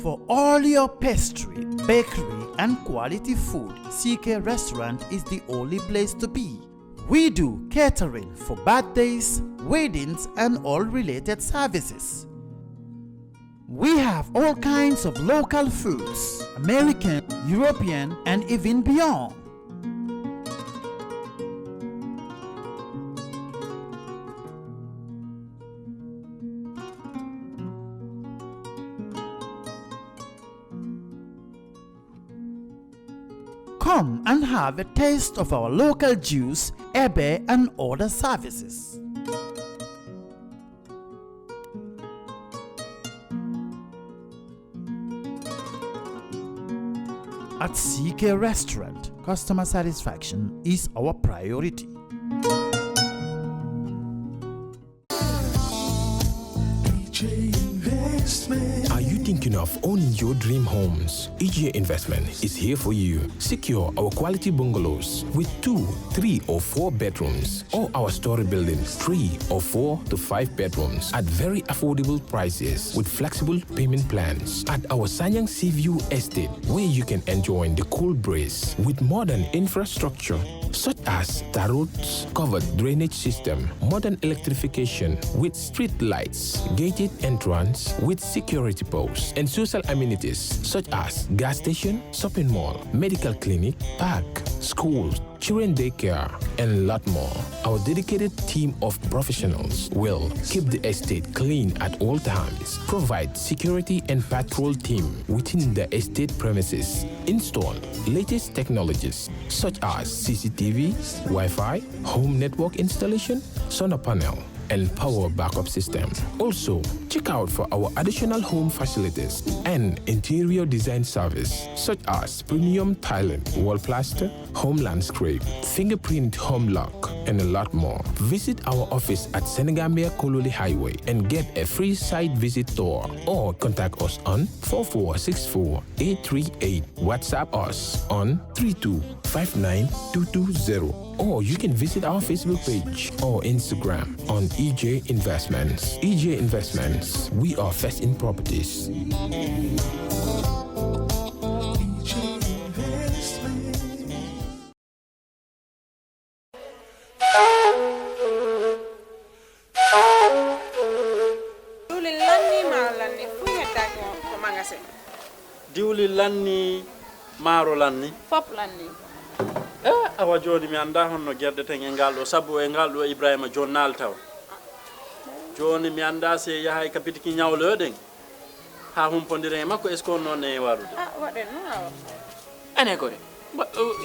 For all your pastry, bakery and quality food, CK Restaurant is the only place to be. We do catering for birthdays, weddings and all related services. We have all kinds of local foods, American, European and even beyond. Come and have a taste of our local juice, ebe and other services. At CK Restaurant, customer satisfaction is our priority. Are you thinking of owning your dream homes? EJ Investment is here for you. Secure our quality bungalows with 2, 3 or 4 bedrooms, or our story buildings 3 or 4 to 5 bedrooms at very affordable prices with flexible payment plans at our Sanyang Seaview Estate, where you can enjoy the cool breeze with modern infrastructure such as tar roads, covered drainage system, modern electrification with street lights, gated entrance with security posts, and social amenities such as gas station, shopping mall, medical clinic, park, schools, children daycare, and a lot more. Our dedicated team of professionals will keep the estate clean at all times, provide security and patrol team within the estate premises, install latest technologies such as CCTV, Wi-Fi, home network installation, solar panel, and power backup system. Also, check out for our additional home facilities and interior design service such as premium tiling, wall plaster, home landscape, fingerprint home lock, and a lot more. Visit our office at Senegambia Kololi Highway and get a free site visit tour, or contact us on 4464838. WhatsApp us on 3259220. Or you can visit our Facebook page or Instagram on EJ Investments. EJ Investments, we are first in properties. Diwli lanni maro lanni fop lanni awa joni mi anda honno gerde ten e ngaldo sabu e ngaldo Ibrahima jonnal taw joni mi anda se yahay kapitiki nyawloden ha humpondire makko est ce qu'on non e warude waden no ane ko de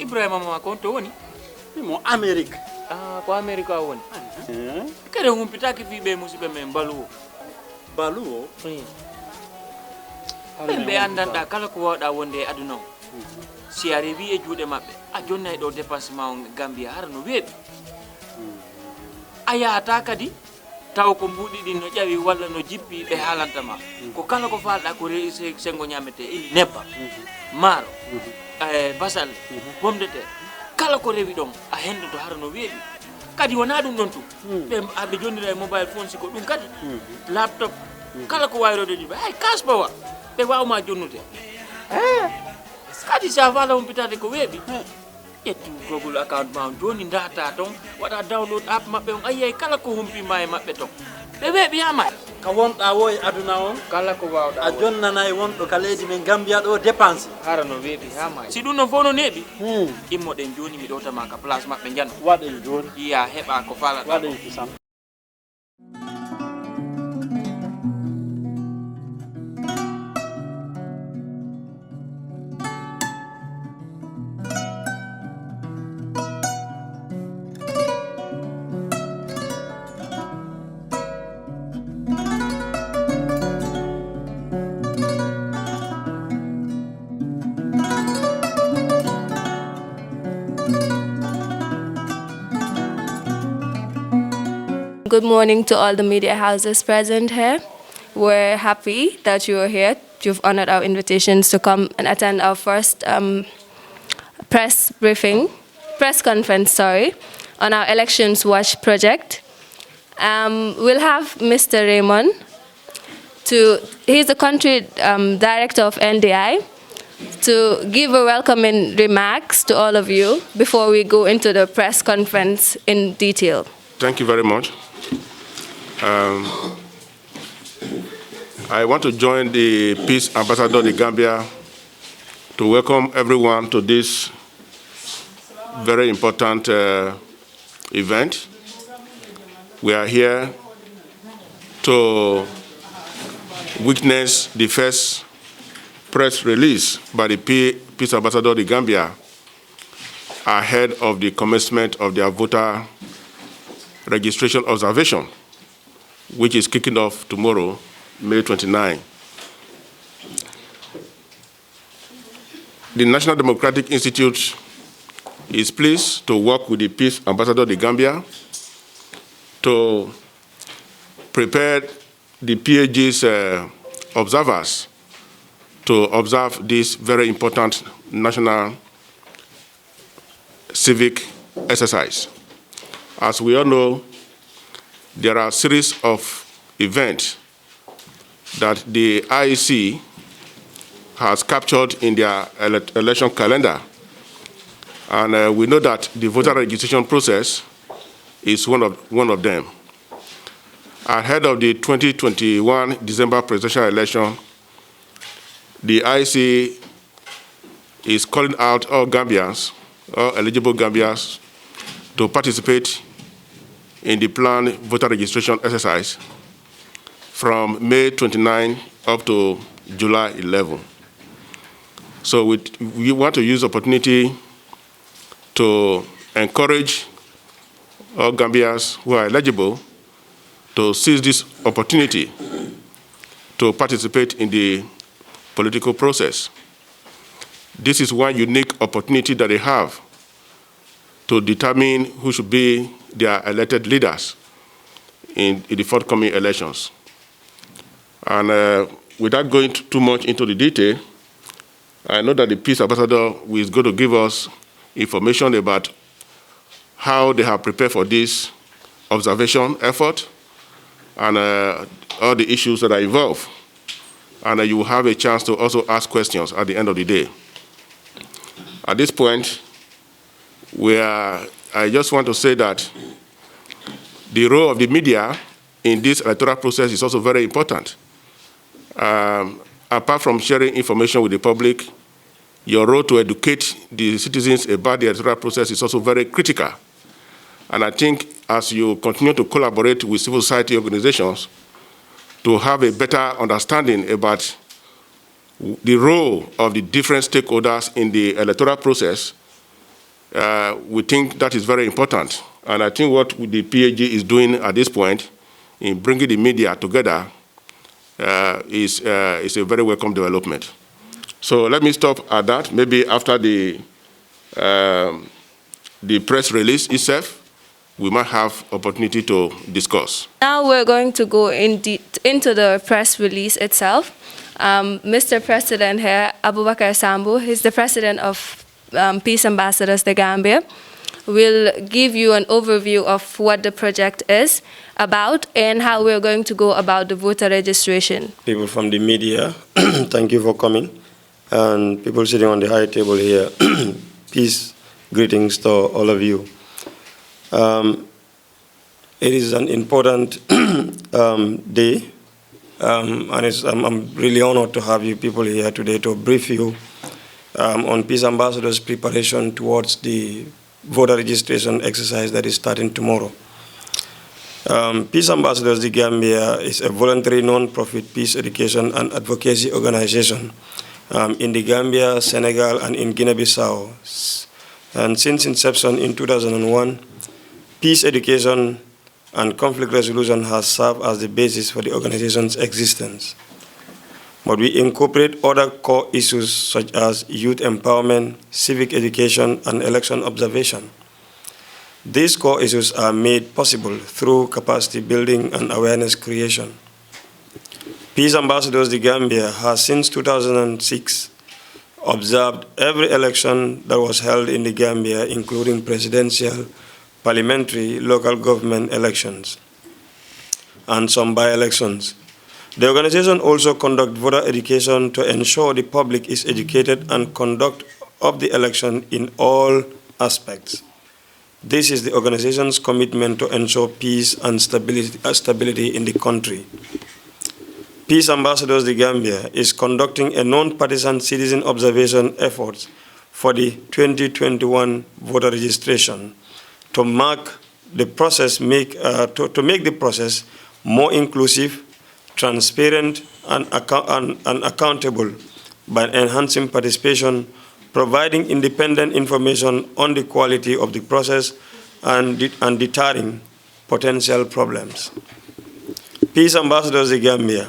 Ibrahima ma ko to woni mo Amerique ko Amerique a woni kede humpitaki fi be musibe men baluwo be andanda kala ko wawda wonde aduna si arrivi e juude mabbe a jonnay do dépassement Gambia har no weebi ayata kadi taw ko mbudi din no jawi walla no jippi be halanta ma ko kala ko falda ko reise sengo nyamete ili neppa maro basal pomme de terre kala ko rewi don a hendo to har no weebi kadi wona dum don tu be abbe jonnira mobile phone siko dum kadi laptop kala ko wayrode di ay kasbawa be wawma jonnute kadi sa fala umpitade ko weebi ettu Google account ma joni data ton wada download app mabbe on ayay kala ko humpi may mabbe ton be weebi yama ka wonda woy aduna on kala ko wawda a jonnana e wondo ka leydi men Gambia do dépense harano weebi yama si dum no fono nebi immo den joni mi do tama ka place mabbe jan waden joni iya heba ko fala waden kisam. Good morning to all the media houses present here. We're happy that you are here. You've honored our invitations to come and attend our first press conference, on our Elections Watch project. We'll have Mr. Raymond he's the country director of NDI, to give a welcoming remarks to all of you before we go into the press conference in detail. Thank you very much. I want to join the Peace Ambassador of the Gambia to welcome everyone to this very important event. We are here to witness the first press release by the Peace Ambassador of the Gambia ahead of the commencement of their voter registration observation, which is kicking off tomorrow, May 29. The National Democratic Institute is pleased to work with the Peace Ambassador of the Gambia to prepare the PAG's observers to observe this very important national civic exercise. As we all know, there are a series of events that the IEC has captured in their election calendar. And we know that the voter registration process is one of them. Ahead of the 2021 December presidential election, the IEC is calling out all Gambians, all eligible Gambians, to participate in the planned voter registration exercise from May 29 up to July 11. So we want to use the opportunity to encourage all Gambians who are eligible to seize this opportunity to participate in the political process. This is one unique opportunity that they have to determine who should be their elected leaders in the forthcoming elections. And without going too much into the detail, I know that the Peace Ambassador is going to give us information about how they have prepared for this observation effort and all the issues that are involved. And you will have a chance to also ask questions at the end of the day. At this point, I just want to say that the role of the media in this electoral process is also very important. Apart from sharing information with the public, your role to educate the citizens about the electoral process is also very critical. And I think as you continue to collaborate with civil society organizations to have a better understanding about the role of the different stakeholders in the electoral process, we think that is very important. And I think what the PAG is doing at this point in bringing the media together is a very welcome development. So let me stop at that. Maybe after the press release itself, we might have opportunity to discuss. Now we're going to go into the press release itself. Mr. President here, Abubakar Sambu, he's the president of Peace Ambassadors, the Gambia, will give you an overview of what the project is about and how we're going to go about the voter registration. People from the media, thank you for coming. And people sitting on the high table here, peace, greetings to all of you. It is an important day, and I'm really honored to have you people here today to brief you on Peace Ambassadors' preparation towards the voter registration exercise that is starting tomorrow. Peace Ambassadors the Gambia is a voluntary non-profit peace education and advocacy organization in the Gambia, Senegal, and in Guinea-Bissau. And since inception in 2001, peace education and conflict resolution has served as the basis for the organization's existence. But we incorporate other core issues such as youth empowerment, civic education, and election observation. These core issues are made possible through capacity building and awareness creation. Peace Ambassadors the Gambia has since 2006 observed every election that was held in the Gambia, including presidential, parliamentary, local government elections, and some by-elections. The organization also conducts voter education to ensure the public is educated and conduct of the election in all aspects. This is the organization's commitment to ensure peace and stability in the country. Peace Ambassadors the Gambia is conducting a non-partisan citizen observation effort for the 2021 voter registration to mark the process, to make the process more inclusive, transparent, and accountable by enhancing participation, providing independent information on the quality of the process, and deterring potential problems. Peace Ambassadors the Gambia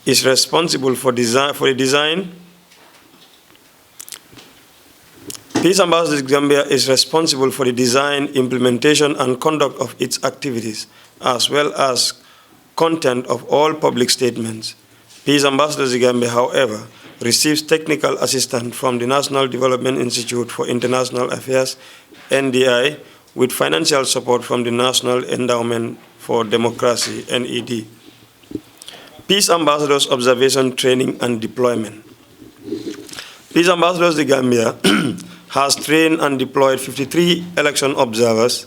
is responsible for the design. Peace Ambassadors Gambia is responsible for the design, implementation, and conduct of its activities, as well as content of all public statements. Peace Ambassadors Gambia, however, receives technical assistance from the National Development Institute for International Affairs, NDI, with financial support from the National Endowment for Democracy, NED. Peace Ambassadors Observation Training and Deployment. Peace Ambassadors the Gambia has trained and deployed 53 observers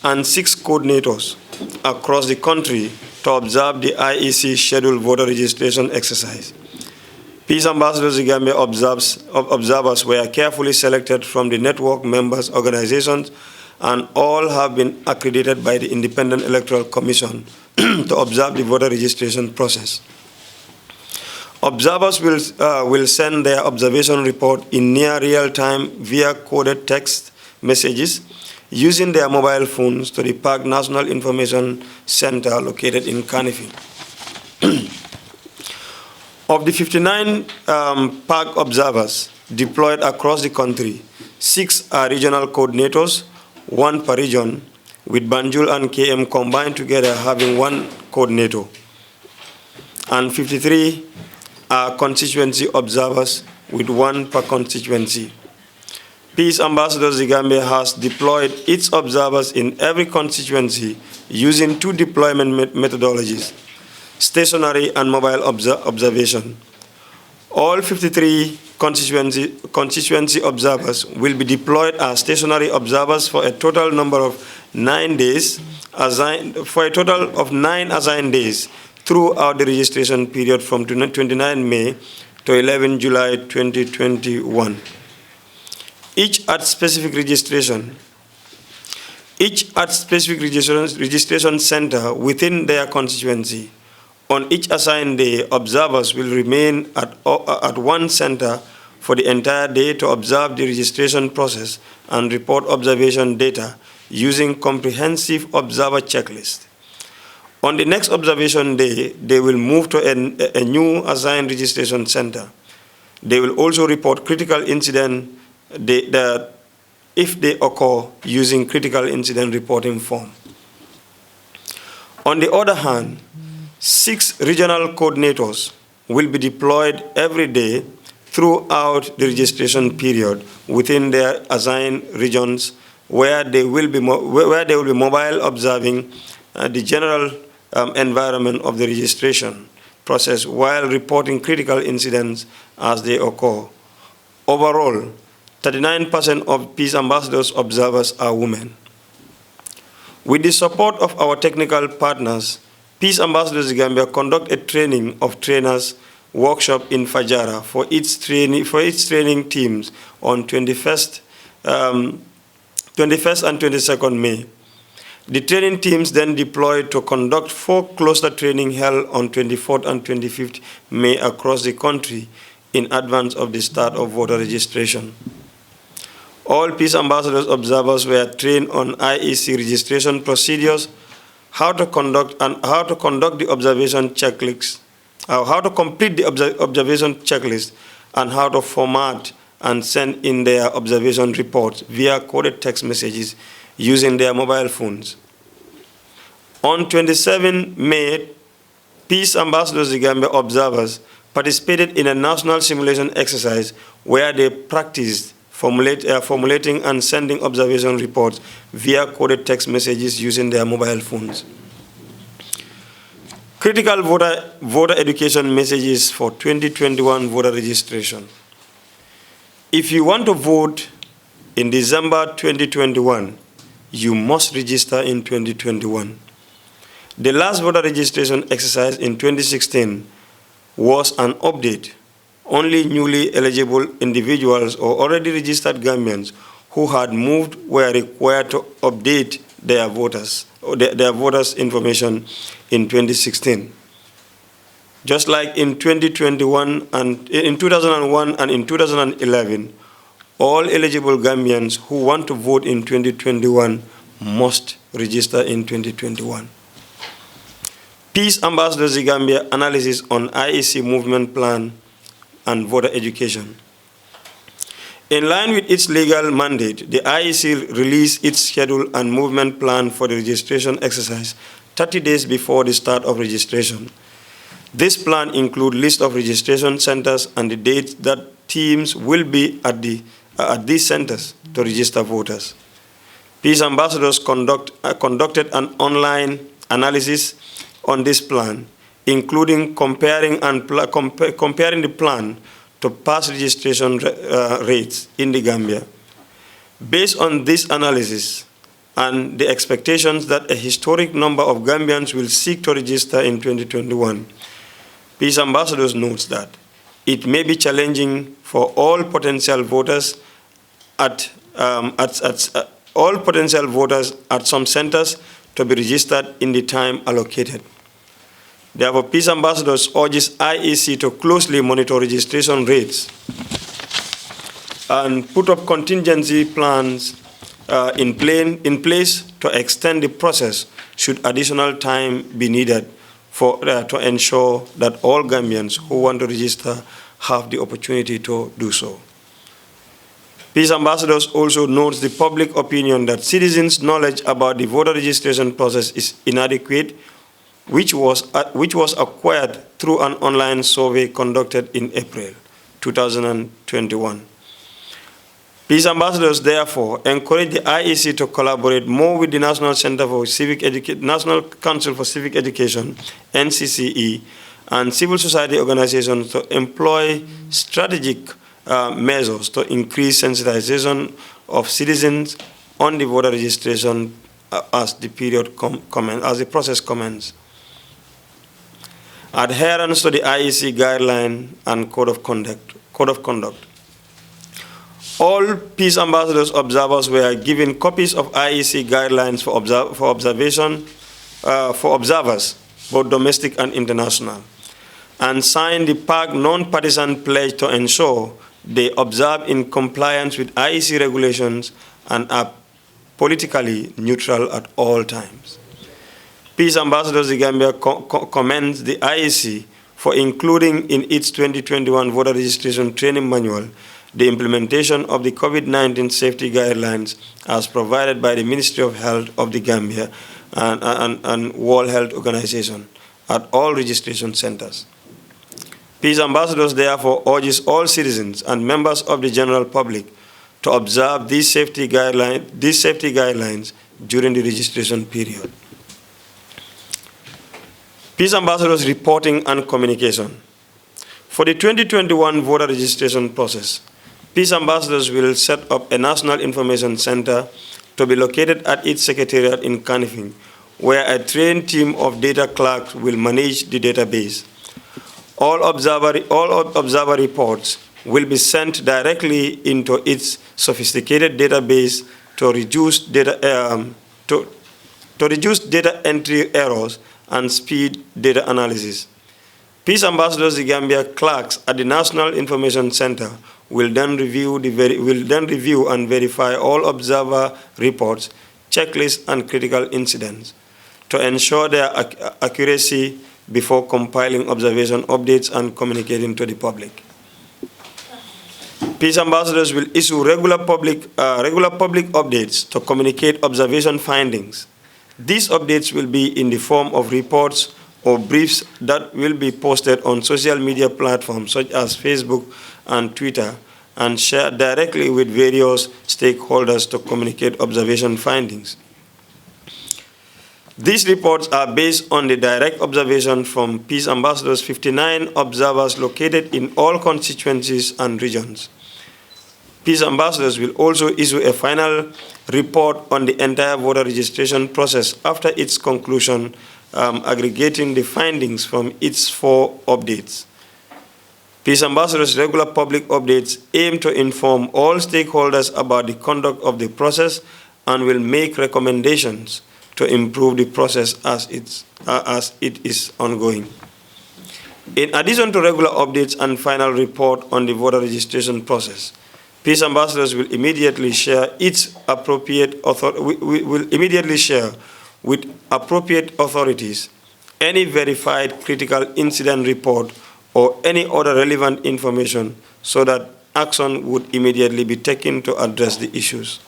and 6 coordinators across the country to observe the IEC scheduled voter registration exercise. Peace Ambassadors the Gambia observers were carefully selected from the network members' organizations, and all have been accredited by the Independent Electoral Commission to observe the voter registration process. Observers will send their observation report in near real time via coded text messages using their mobile phones to the Park National Information Center located in Carnegie. Of the 59 park observers deployed across the country, 6 are regional coordinators, 1 per region, with Banjul and KM combined together having 1 coordinator, and 53 are constituency observers with 1 per constituency. Peace Ambassadors the Gambia has deployed its observers in every constituency using 2 deployment methodologies: stationary and mobile observation. All 53 constituency observers will be deployed as stationary observers for a total number of 9 days, for a total of 9 assigned days throughout the registration period from 29 May to 11 July 2021. Each at specific registration center within their constituency. On each assigned day, observers will remain at one center for the entire day to observe the registration process and report observation data using comprehensive observer checklist. On the next observation day, they will move to a new assigned registration center. They will also report critical incident if they occur using critical incident reporting form. On the other hand, 6 regional coordinators will be deployed every day throughout the registration period within their assigned regions, where they will be mobile observing the general environment of the registration process while reporting critical incidents as they occur. Overall, 39% of Peace Ambassadors observers are women. With the support of our technical partners, Peace Ambassadors Gambia conduct a training of trainers workshop in Fajara for its training teams on 21st and 22nd May. The training teams then deployed to conduct 4 cluster training held on 24th and 25th May across the country in advance of the start of voter registration. All Peace Ambassadors observers were trained on IEC registration procedures, how to conduct the observation checklist, how to complete the observation checklist, and how to format and send in their observation reports via coded text messages using their mobile phones. On 27 May, Peace Ambassadors Gambia observers participated in a national simulation exercise where they practiced formulating and sending observation reports via coded text messages using their mobile phones. Critical voter education messages for 2021 voter registration. If you want to vote in December 2021, you must register in 2021. The last voter registration exercise in 2016 was an update. Only newly eligible individuals or already registered Gambians who had moved were required to update their voters information in 2016. Just like in 2021 and in 2001 and in 2011, all eligible Gambians who want to vote in 2021 must register in 2021. Peace Ambassador Gambia analysis on IEC movement plan and voter education. In line with its legal mandate, the IEC released its schedule and movement plan for the registration exercise 30 days before the start of registration. This plan includes list of registration centers and the dates that teams will be at these centers to register voters. Peace ambassadors conducted an online analysis on this plan, including comparing the plan to past registration rates in the Gambia. Based on this analysis and the expectations that a historic number of Gambians will seek to register in 2021, Peace Ambassadors notes that it may be challenging for all potential voters at some centers to be registered in the time allocated. Therefore, Peace Ambassadors urges IEC to closely monitor registration rates and put up contingency plans in place to extend the process should additional time be needed to ensure that all Gambians who want to register have the opportunity to do so. Peace Ambassadors also notes the public opinion that citizens' knowledge about the voter registration process is inadequate, which was acquired through an online survey conducted in April 2021. Peace Ambassadors therefore encourage the IEC to collaborate more with the National National Council for Civic Education, NCCE, and civil society organizations to employ strategic measures to increase sensitization of citizens on the voter registration as the process commences. Adherence to the IEC guideline and code of conduct. All Peace Ambassadors observers were given copies of IEC guidelines for observers, both domestic and international, and signed the PAC non-partisan pledge to ensure they observe in compliance with IEC regulations and are politically neutral at all times. Peace Ambassadors Gambia commends the IEC for including in its 2021 voter registration training manual the implementation of the COVID-19 safety guidelines as provided by the Ministry of Health of the Gambia and World Health Organization at all registration centers. Peace Ambassadors therefore urges all citizens and members of the general public to observe these safety guidelines during the registration period. Peace Ambassadors reporting and communication. For the 2021 voter registration process, Peace Ambassadors will set up a National Information Center to be located at its secretariat in Kanifing, where a trained team of data clerks will manage the database. All observer reports will be sent directly into its sophisticated database to reduce data entry errors and speed data analysis. Peace Ambassadors Gambia clerks at the National Information Center will then review and verify all observer reports, checklists, and critical incidents to ensure their accuracy before compiling observation updates and communicating to the public. Peace Ambassadors will issue regular public updates to communicate observation findings. These updates will be in the form of reports or briefs that will be posted on social media platforms such as Facebook and Twitter and shared directly with various stakeholders to communicate observation findings. These reports are based on the direct observation from peace ambassadors, 59 observers located in all constituencies and regions. Peace ambassadors will also issue a final report on the entire voter registration process after its conclusion, aggregating the findings from its 4 updates. Peace ambassadors' regular public updates aim to inform all stakeholders about the conduct of the process and will make recommendations to improve the process as it is ongoing. In addition to regular updates and final report on the voter registration process, peace ambassadors will immediately share with appropriate authorities any verified critical incident report or any other relevant information so that action would immediately be taken to address the issues.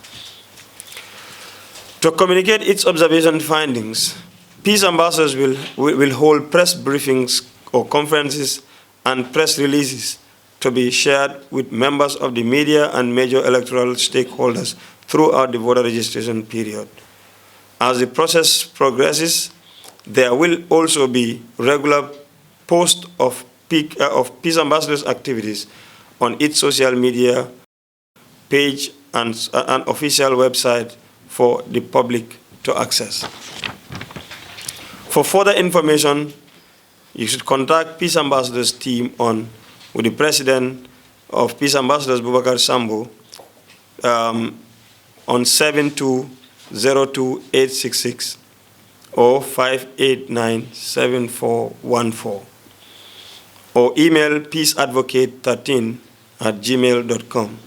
To communicate its observation findings, peace ambassadors will hold press briefings or conferences and press releases to be shared with members of the media and major electoral stakeholders throughout the voter registration period. As the process progresses, there will also be regular posts of peace ambassadors' activities on its social media page and an official website for the public to access. For further information, you should contact Peace Ambassadors team with the President of Peace Ambassadors, Boubacar Sambo, on 7202-866 or 589-7414, or email peaceadvocate13@gmail.com.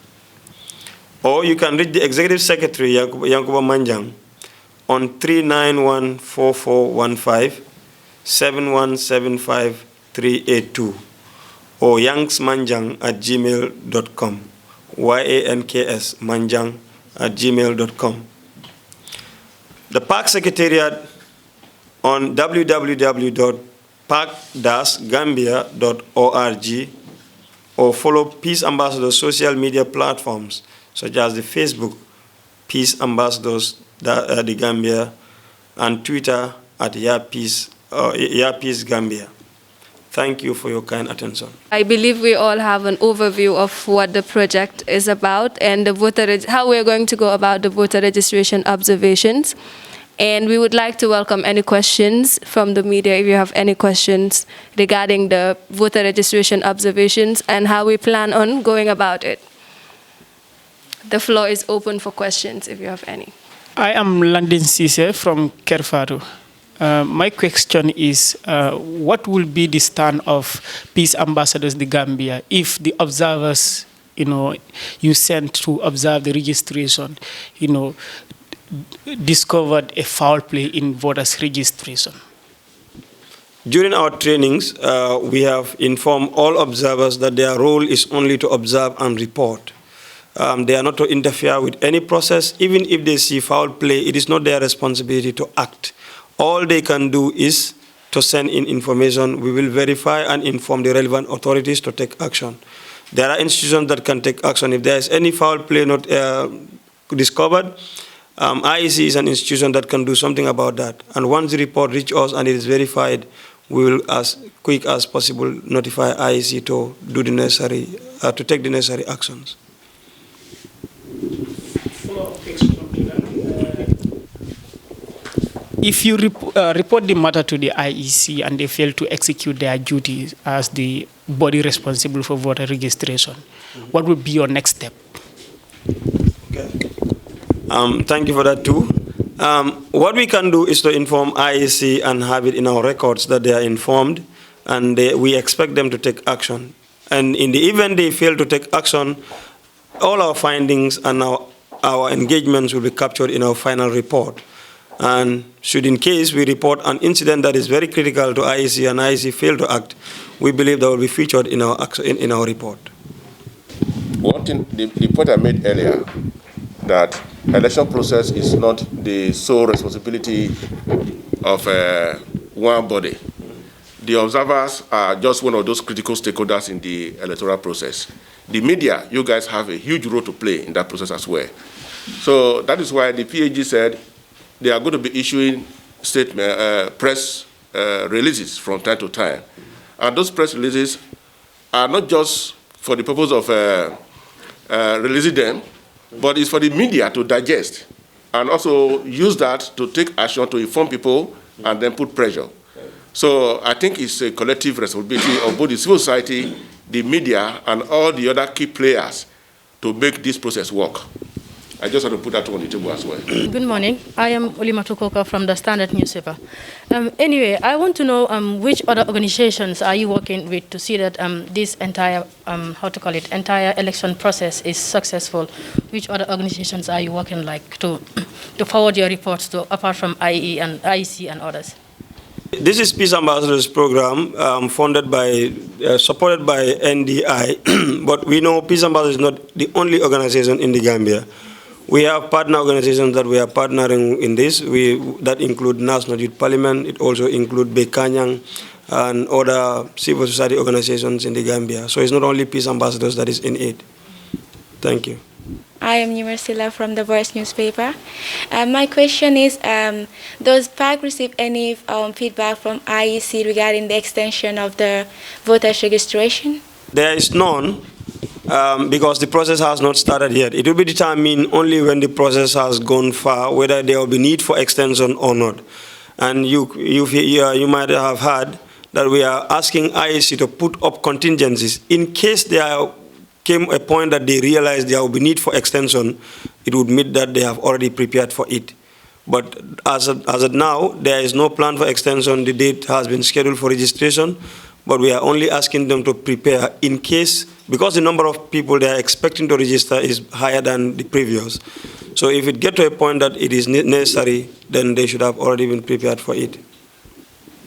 Or you can reach the Executive Secretary, Yankuba Manjang, on 391-4415, 7175382, or yanksmanjang@gmail.com, yanksmanjang@gmail.com. The Park Secretariat on www.park-gambia.org, or follow Peace Ambassadors social media platforms such as the Facebook Peace Ambassadors the Gambia and Twitter at Peace Gambia. Thank you for your kind attention. I believe we all have an overview of what the project is about and how we're going to go about the voter registration observations. And we would like to welcome any questions from the media if you have any questions regarding the voter registration observations and how we plan on going about it. The floor is open for questions if you have any. I am Landin Sise from Kerr, Fatou. My question is, what will be the stand of Peace Ambassadors the Gambia if the observers, you sent to observe the registration, discovered a foul play in voters' registration? During our trainings, we have informed all observers that their role is only to observe and report. They are not to interfere with any process. Even if they see foul play, it is not their responsibility to act. All they can do is to send in information. We will verify and inform the relevant authorities to take action. There are institutions that can take action. If there is any foul play not discovered, IEC is an institution that can do something about that. And once the report reaches us and it is verified, we will, as quick as possible, notify IEC to do the necessary, to take the necessary actions. If you report the matter to the IEC and they fail to execute their duties as the body responsible for voter registration, what would be your next step? Okay. Thank you for that too. What we can do is to inform IEC and have it in our records that they are informed, and we expect them to take action. And in the event they fail to take action, all our findings and our engagements will be captured in our final report. And should in case we report an incident that is very critical to IEC and IEC fail to act, we believe that will be featured in our report. One thing, the point I made earlier, that election process is not the sole responsibility of one body. The observers are just one of those critical stakeholders in the electoral process. The media, you guys have a huge role to play in that process as well. So that is why the PAG said they are going to be issuing press releases from time to time. And those press releases are not just for the purpose of releasing them, but it's for the media to digest and also use that to take action to inform people and then put pressure. So I think it's a collective responsibility of both the civil society, the media, and all the other key players to make this process work. I just want to put that on the table as well. Good morning. I am Olimatu Koka from the Standard newspaper. Anyway, I want to know which other organizations are you working with to see that this entire, entire election process is successful? Which other organizations are you working like to forward your reports to, apart from IE and IEC and others? This is Peace Ambassadors program funded by, supported by NDI, but we know Peace Ambassadors is not the only organization in the Gambia. We have partner organizations that we are partnering in this. That include National Youth Parliament. It also includes Bekanyang and other civil society organizations in the Gambia. So it's not only Peace Ambassadors that is in it. Thank you. I am Numersila from the Voice newspaper. My question is, does PAC receive any feedback from IEC regarding the extension of the voters registration? There is none. Because the process has not started yet. It will be determined only when the process has gone far, whether there will be need for extension or not. And you might have heard that we are asking IEC to put up contingencies in case there came a point that they realize there will be need for extension. It would mean that they have already prepared for it. But as of now, there is no plan for extension. The date has been scheduled for registration, but we are only asking them to prepare in case, because the number of people they are expecting to register is higher than the previous. So if it gets to a point that it is necessary, then they should have already been prepared for it.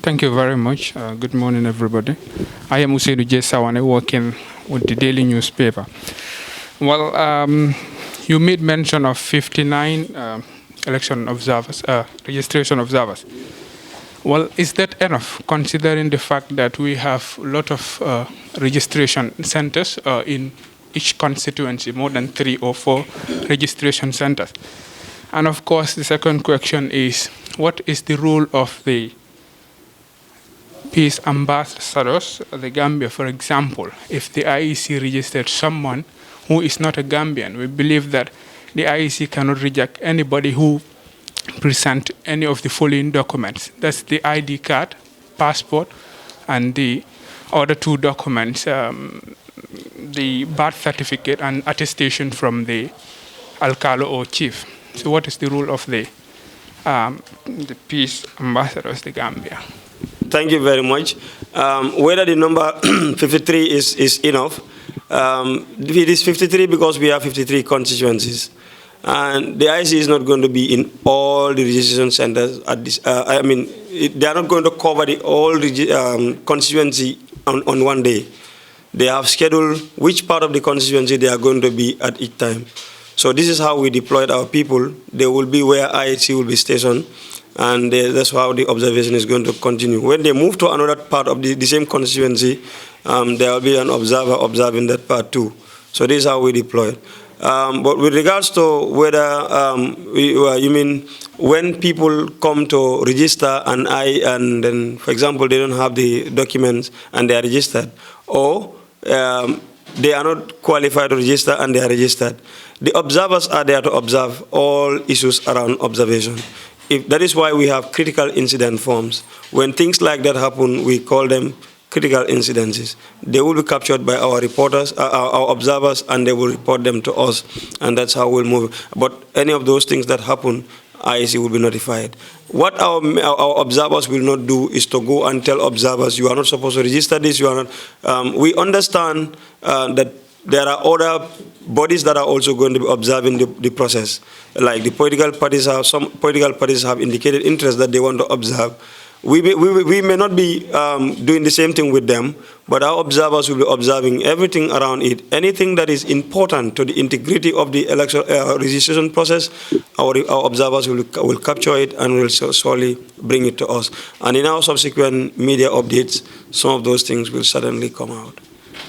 Thank you very much. Good morning, everybody. I am Useidu J. Sawane, working with the daily newspaper. Well, you made mention of 59 election observers, registration observers. Well, is that enough, considering the fact that we have a lot of registration centers in each constituency, more than 3 or 4 registration centers? And of course, the second question is, what is the role of the peace ambassadors, the Gambia, for example? If the IEC registered someone who is not a Gambian, we believe that the IEC cannot reject anybody who present any of the following documents. That's the ID card, passport, and the other 2 documents, the birth certificate and attestation from the alcalo or chief. So what is the role of the peace ambassadors, the Gambia? Thank you very much. Whether the number 53 is enough, it is 53 because we have 53 constituencies. And the IEC is not going to be in all the registration centers at this. They are not going to cover the all constituency on one day. They have scheduled which part of the constituency they are going to be at each time. So this is how we deployed our people. They will be where IEC will be stationed, and that's how the observation is going to continue. When they move to another part of the same constituency, there will be an observer observing that part too. So this is how we deploy it. But with regards to whether, you mean when people come to register and then, for example, they don't have the documents and they are registered, or they are not qualified to register and they are registered, the observers are there to observe all issues around observation. That is why we have critical incident forms. When things like that happen, we call them critical incidences. They will be captured by our reporters, our observers, and they will report them to us, and that's how we'll move. But any of those things that happen, IEC will be notified. What our observers will not do is to go and tell observers, you are not supposed to register this, you are not. We understand that there are other bodies that are also going to be observing the process. Like the political parties have, some political parties have indicated interest that they want to observe. We may not be doing the same thing with them, but our observers will be observing everything around it. Anything that is important to the integrity of the election registration process, our observers will capture it and will surely bring it to us. And in our subsequent media updates, some of those things will certainly come out.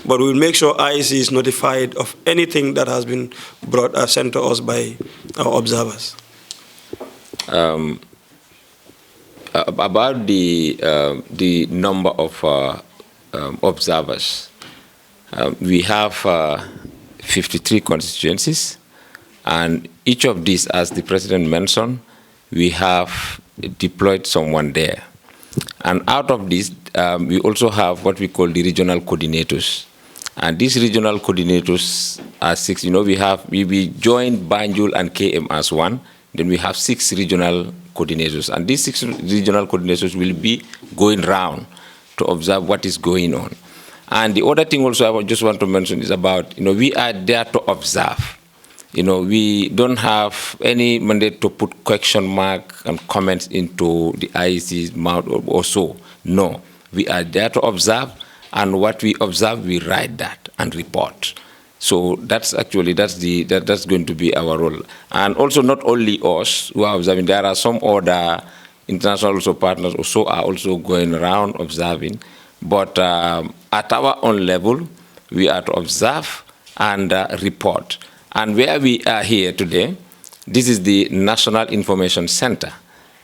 But we'll make sure IEC is notified of anything that has been sent to us by our observers. about the number of observers. We have 53 constituencies, and each of these, as the President mentioned, we have deployed someone there. And out of this, we also have what we call the regional coordinators. And these regional coordinators are 6. You know, we joined Banjul and KM as one. Then we have 6 regional coordinators. And these 6 regional coordinators will be going round to observe what is going on. And the other thing also I just want to mention is about, we are there to observe. We don't have any mandate to put question mark and comments into the IEC's mouth or so. No, we are there to observe, and what we observe, we write that and report. So that's going to be our role. And also not only us who are observing, there are some other international also partners also are also going around observing. But at our own level, we are to observe and report. And where we are here today, this is the National Information Center.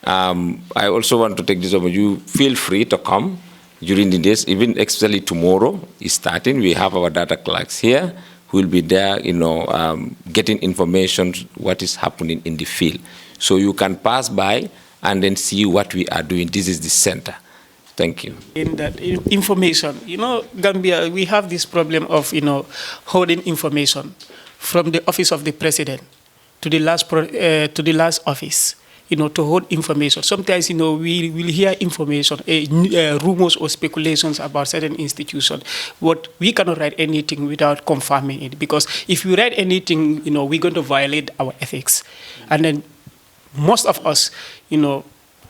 I also want to take this over. You feel free to come during the days, even especially tomorrow is starting. We have our data clerks here who will be there, getting information what is happening in the field. So you can pass by and then see what we are doing. This is the center. Thank you. In that information, Gambia, we have this problem of, holding information from the office of the president to the last office, to hold information. Sometimes, we will hear information, rumors or speculations about certain institutions, but we cannot write anything without confirming it, because if we write anything, we're going to violate our ethics. And then most of us,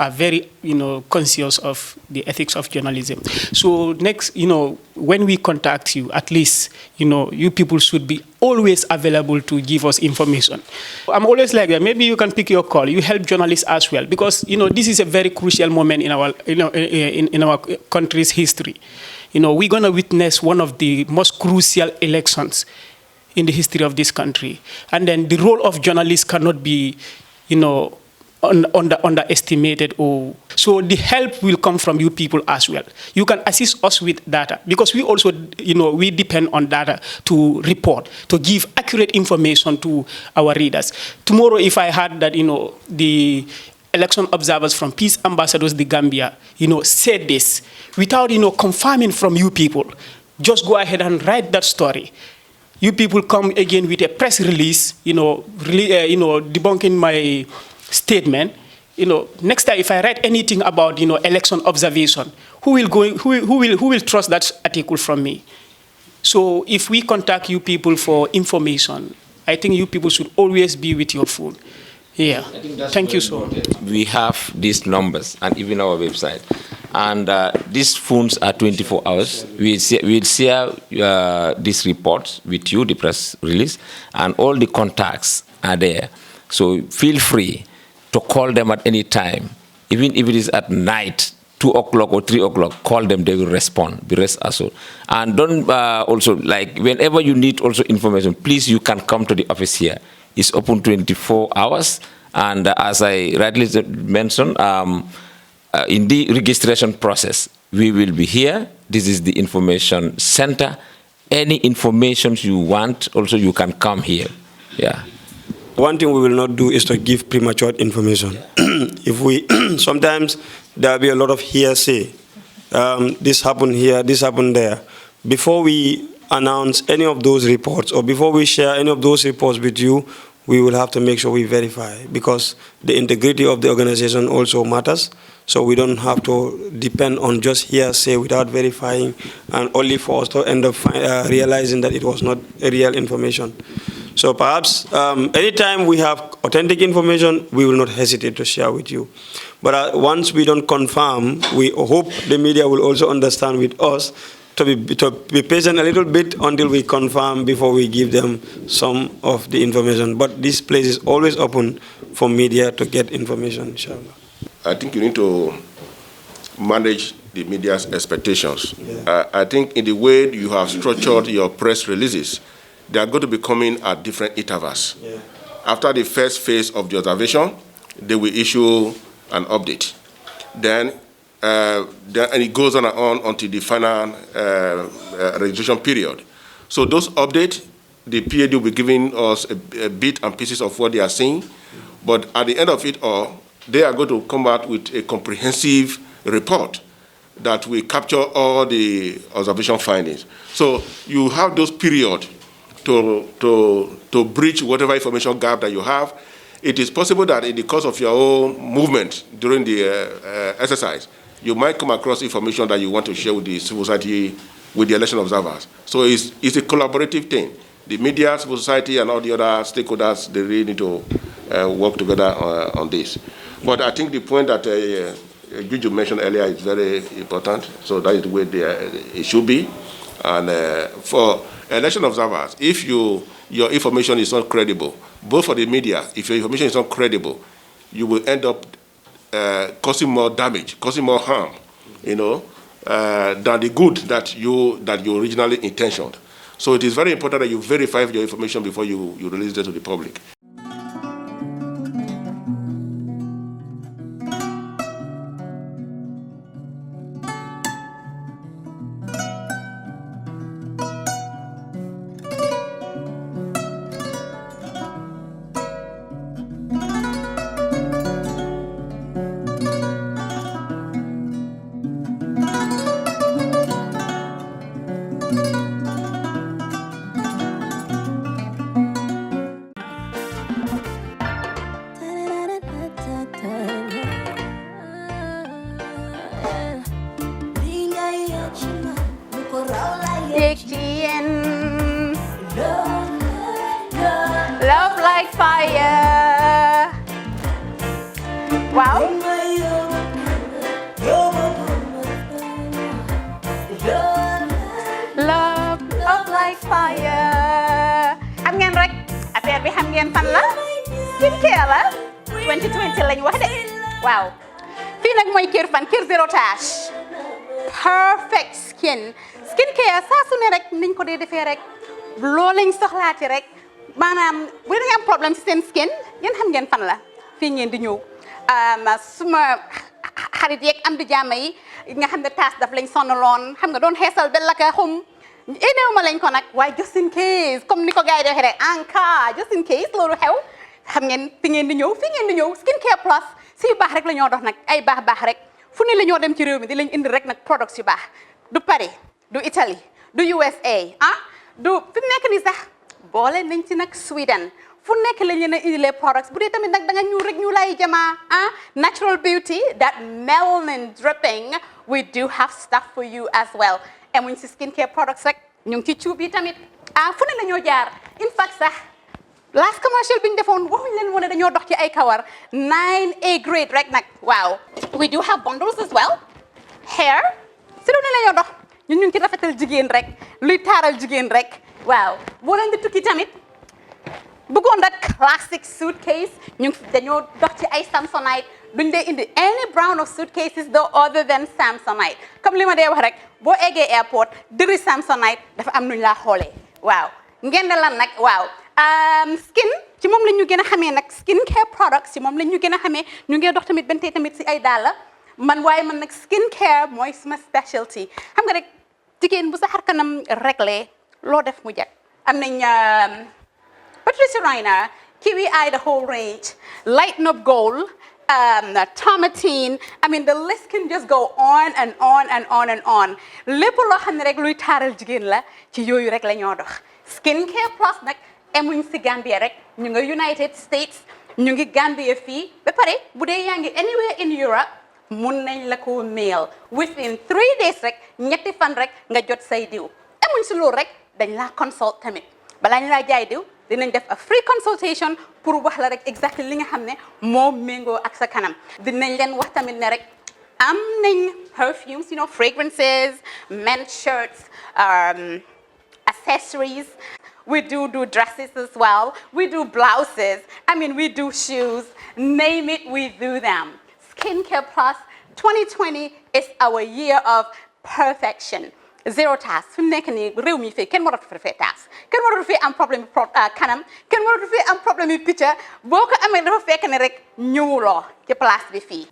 are very, conscious of the ethics of journalism. So next, when we contact you, at least, you people should be always available to give us information. I'm always like that. Maybe you can pick your call. You help journalists as well, because, this is a very crucial moment in our, in our country's history. We're going to witness one of the most crucial elections in the history of this country. And then the role of journalists cannot be, underestimated. So the help will come from you people as well. You can assist us with data, because we also, we depend on data to report, to give accurate information to our readers. Tomorrow, if I had that, the election observers from Peace Ambassadors, the Gambia, said this, without, confirming from you people, just go ahead and write that story. You people come again with a press release, debunking my statement. Next time if I write anything about election observation, who will trust that article from me? So if we contact you people for information, I think you people should always be with your phone. Yeah. Thank you so much. We have these numbers and even our website, and these phones are 24 hours. We'll share these reports with you, the press release, and all the contacts are there. So feel free to call them at any time, even if it is at night, 2 o'clock or 3 o'clock, call them, they will respond, be rest assured. And don't also, like, whenever you need also information, please, you can come to the office here. It's open 24 hours, and as I rightly mentioned, in the registration process, we will be here. This is the information center. Any information you want, also you can come here. Yeah. One thing we will not do is to give premature information. If we, sometimes there will be a lot of hearsay. This happened here, this happened there. Before we announce any of those reports, or before we share any of those reports with you, we will have to make sure we verify, because the integrity of the organization also matters. So we don't have to depend on just hearsay without verifying, and only for us to end up realizing that it was not a real information. So perhaps anytime we have authentic information, we will not hesitate to share with you. But once we don't confirm, we hope the media will also understand with us to be patient a little bit until we confirm before we give them some of the information. But this place is always open for media to get information, inshallah. I think you need to manage the media's expectations. Yeah. I think in the way you have structured your press releases, they are going to be coming at different intervals. Yeah. After the first phase of the observation, they will issue an update. then and it goes on and on until the final registration period. So those updates, the PAD will be giving us a bit and pieces of what they are seeing, but at the end of it all, they are going to come out with a comprehensive report that will capture all the observation findings. So you have those periods to bridge whatever information gap that you have. It is possible that in the course of your own movement during the exercise, you might come across information that you want to share with the civil society, with the election observers. So it's a collaborative thing. The media, civil society, and all the other stakeholders, they really need to work together on this. But I think the point that Juju mentioned earlier is very important. So that is the way it should be. And for election observers, if your information is not credible, both for the media, if your information is not credible, you will end up causing more damage, causing more harm, than the good that you originally intentioned. So it is very important that you verify your information before you release it to the public. Love like fire. Wow. Love like fire. Xam ngeen rek affaire bi xam ngeen fan la? Skincare la. 2020 lañ wax de. Waaw. Fii nag mooy Kerr fan, Kerr zero tache. Perfect skin. Skincare saa su ne rek niñ ko dee defee rek. Loo lañ soxlaati rek. Maanaam bu ngeen am problème ci seen skin yéen xam ngeen fan la fii ngeen di ñëw suma xarit yeeg am di jàmm yi nga xam ne taas daf lañ sonaloon xam nga doon xeesal ba la ka xum éneew ma lañ ko nag waaye just in case comme ni ko gars yi defee rek en cas just in case loolu xew xam ngeen fi ngeen di ñëw Skincare Plus si yu baax rek la ñoo dox nag ay baax rek fu ne la ñoo dem ci réew mi di lañ indi rek nag products yu baax du Paris du Italie du USA du fi mu nekk nii sax boole nañ ci nag Sweden fu nekk lañ leen a indilee products bu dee tamit nag da nga ñuul rek ñu lay jamaa natural beauty that melanin dripping we do have stuff for you as well emuñ si skincare products rek ñu ngi ci cuub yi tamit fu ne la ñoo jaar in fact sax last commercial bi ñu defoon waxuñ leen woon ne dañoo dox ci ay kawar 9A grade rek nag waaw we do have bundles as well hair si lu ne la ñoo dox ñun ñu ngi ci rafetal jigéen rek luy taaral jigéen rek waaw boo leen di tukki tamit bëggoon rek classic suitcase dañoo dox ci ay Samsonite duñ dee indi any brand of suitcases though other than Samsonite comme li ma dee wax rek boo eggee airport dëri Samsonite dafa am nuñ laa xoolee waaw ngeen ne lan nag waaw skin ci moom la ñu gën a xamee nag skincare products ci moom la ñu gën a xamee ñu ngi dox tamit bentee tamit si ay dàlla man nag skincare mooy suma specialty xam nga rek jigéen bu sa xar kanam réglé loo def mu jag am nañ Patricia Reiner, Kiwi Eye, the whole range, Lighten Up Gold, Tomatine. I mean, the list can just go on and on and on and on. lépp loo xam ne rek luy taaral jigéen la ci yooyu rek la ñoo dox Skincare Plus nag emuñ si Gambia rek ñu ngi United States ñu ngi Gambia fii ba pare bu dee yaa ngi anywhere in Europe mun nañ la ko mail within 3 days rek ñetti fan rek nga jot say diw emuñ si loolu rek dañ laa consult tamit balaa ñu laa jaay diw dinañ def a free consultation pour wax la rek exactly li nga xam ne moo méngoo ak sa kanam dinañ leen wax tamit ne rek am nañ perfumes fragrances men's shirts accessories we do dresses as well we do blouses I mean we do shoes name it we do them Skincare Plus 2020 is our year of perfection zero task fi mu nekk nii réew mi fii kenn waratu fi taas kenn waratu fi am problème kanam kenn waratu fi am problème yu picca boo ko amee dafa fekk ne rek ñëwuloo ci place bi fii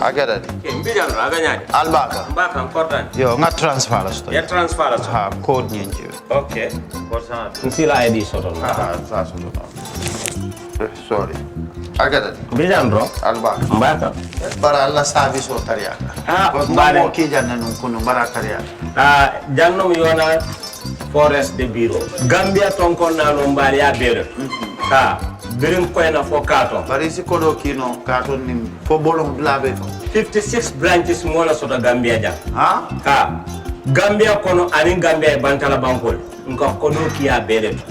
Agada. Mbijan aganyadi. Albaka. Mbaka important. Yo, nga transfer la sto. Ya transfer la. Ha, code nyinji. Okay. Korsa. Nsila ID soto. Sa soto. Sorry. Agada. Mbijan bro. Albaka. Mbaka. Bara alla service o tariaka. mbare. Mo ki janna nun kunu bara tariaka. Jannom yona forest de bureau. Gambia tonkon na no mbari ya bere. Birim koyna fo kato. Bari si kodo kino kato nim fo bolong blabe to. 56 branches mola soto Gambia jam. Ha? Gambia kono anin Gambia bantala bankol. Nka kodo kiya bere to.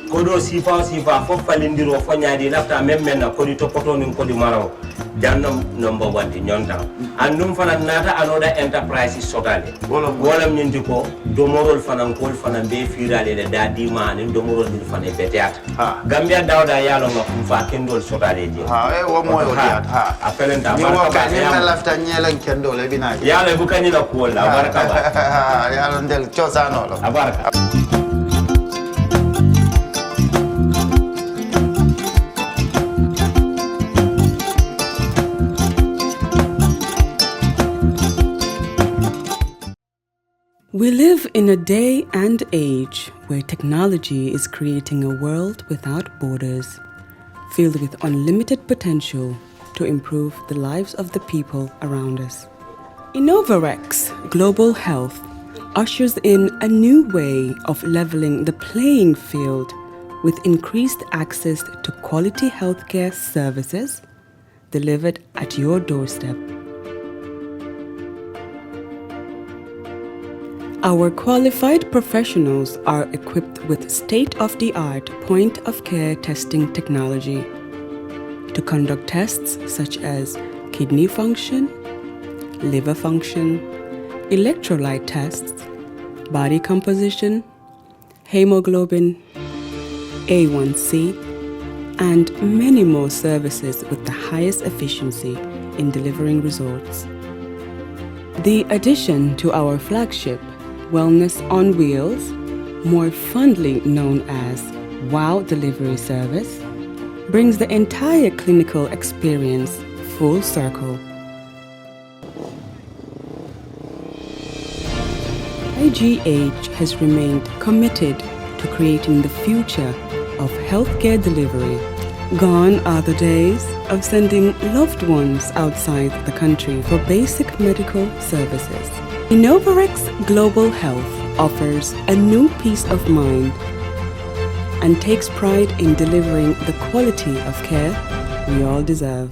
Kodo sifa fo falindiro fo nyaadi lafta memmen na kodi to poto nin kodi maraw. Jannam number 1 di nyonta. Andum fana nata anoda enterprise sotale. Wolam nyindi ko domorol fana kol fana be firale le dadi manin domorol dil fana beteat. Gambia dawda yalo ma fa kendol sotale di. Wo moyo diat. Apelenta ni wo ka ni lafta nyelen kendol e bina. Yalo bu kanyi la ko la baraka ba. Yalo ndel chosano lo. Abaraka. We live in a day and age where technology is creating a world without borders, filled with unlimited potential to improve the lives of the people around us. Innovarex Global Health ushers in a new way of leveling the playing field with increased access to quality healthcare services delivered at your doorstep. Our qualified professionals are equipped with state-of-the-art point-of-care testing technology to conduct tests such as kidney function, liver function, electrolyte tests, body composition, hemoglobin, A1C, and many more services with the highest efficiency in delivering results. The addition to our flagship Wellness on Wheels, more fondly known as WOW Delivery Service, brings the entire clinical experience full circle. IGH has remained committed to creating the future of healthcare delivery. Gone are the days of sending loved ones outside the country for basic medical services. Innovarex Global Health offers a new peace of mind and takes pride in delivering the quality of care we all deserve.